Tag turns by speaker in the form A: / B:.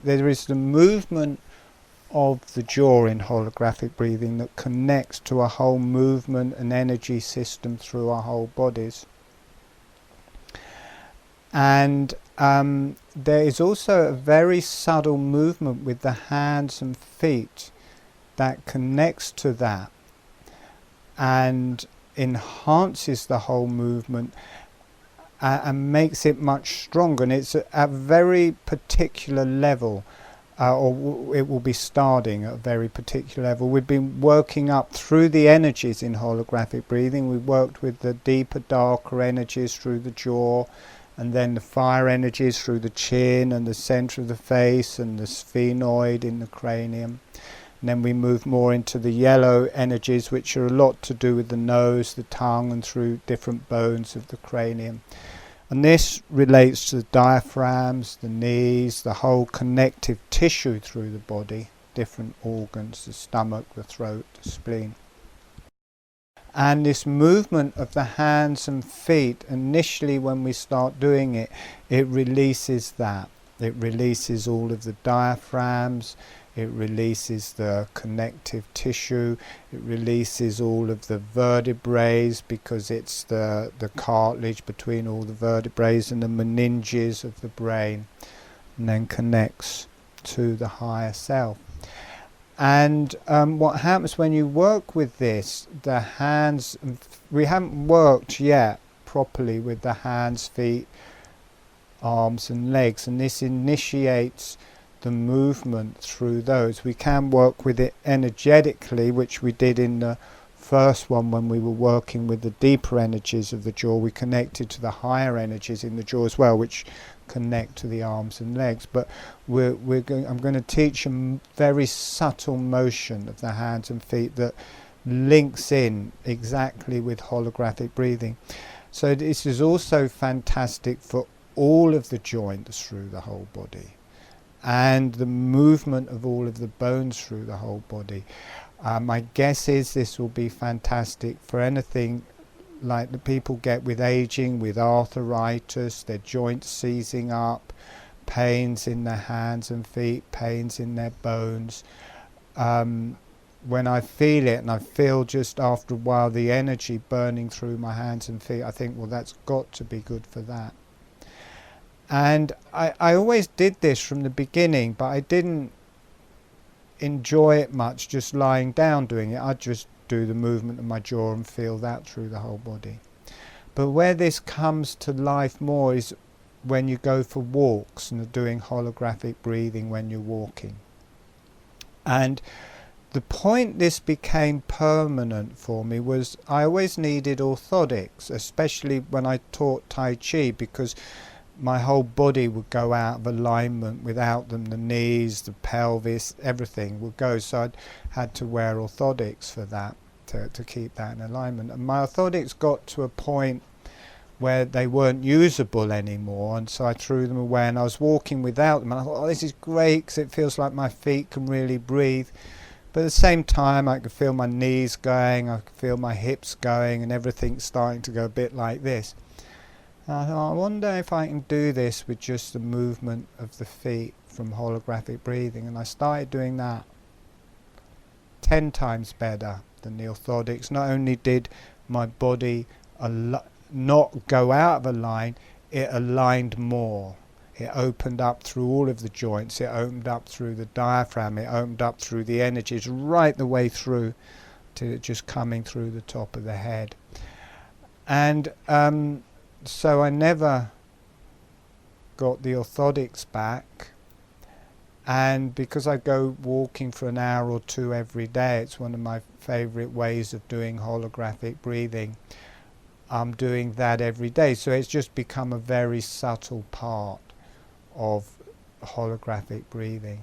A: there is the movement of the jaw in holographic breathing that connects to a whole movement and energy system through our whole bodies. And there is also a very subtle movement with the hands and feet that connects to that and enhances the whole movement and makes it much stronger. And it's at a very particular level, it will be starting at a very particular level. We've been working up through the energies in holographic breathing. We've worked with the deeper, darker energies through the jaw, and then the fire energies through the chin and the center of the face and the sphenoid in the cranium. And then we move more into the yellow energies, which are a lot to do with the nose, the tongue, and through different bones of the cranium. And this relates to the diaphragms, the knees, the whole connective tissue through the body, different organs, the stomach, the throat, the spleen. And this movement of the hands and feet, initially when we start doing it, it releases that. It releases all of the diaphragms, it releases the connective tissue, it releases all of the vertebrae, because it's the cartilage between all the vertebrae and the meninges of the brain, and then connects to the higher self. And what happens when you work with this, the hands, we haven't worked yet properly with the hands, feet, arms and legs, and this initiates the movement through those. We can work with it energetically, which we did in the first one when we were working with the deeper energies of the jaw. We connected to the higher energies in the jaw as well, which connect to the arms and legs. But I'm going to teach a very subtle motion of the hands and feet that links in exactly with holographic breathing. So this is also fantastic for all of the joints through the whole body, and the movement of all of the bones through the whole body. My guess is this will be fantastic for anything like the people get with aging, with arthritis, their joints seizing up, pains in their hands and feet, pains in their bones. When I feel it, and I feel just after a while the energy burning through my hands and feet, I think, well, that's got to be good for that. And I always did this from the beginning, but I didn't enjoy it much just lying down doing it. I'd just do the movement of my jaw and feel that through the whole body. But where this comes to life more is when you go for walks and are doing holographic breathing when you're walking. And the point this became permanent for me was I always needed orthotics, especially when I taught Tai Chi, because my whole body would go out of alignment without them. The knees, the pelvis, everything would go. So I had to wear orthotics for that, to keep that in alignment. And my orthotics got to a point where they weren't usable anymore, and so I threw them away, and I was walking without them. And I thought, oh, this is great, because it feels like my feet can really breathe. But at the same time, I could feel my knees going, I could feel my hips going, and everything starting to go a bit like this. And I thought, I wonder if I can do this with just the movement of the feet from holographic breathing. And I started doing that 10 times better than the orthotics. Not only did my body not go out of a line, it aligned more. It opened up through all of the joints, it opened up through the diaphragm, it opened up through the energies right the way through to just coming through the top of the head. And so I never got the orthotics back, and because I go walking for an hour or two every day, it's one of my favorite ways of doing holographic breathing. I'm doing that every day, so it's just become a very subtle part of holographic breathing.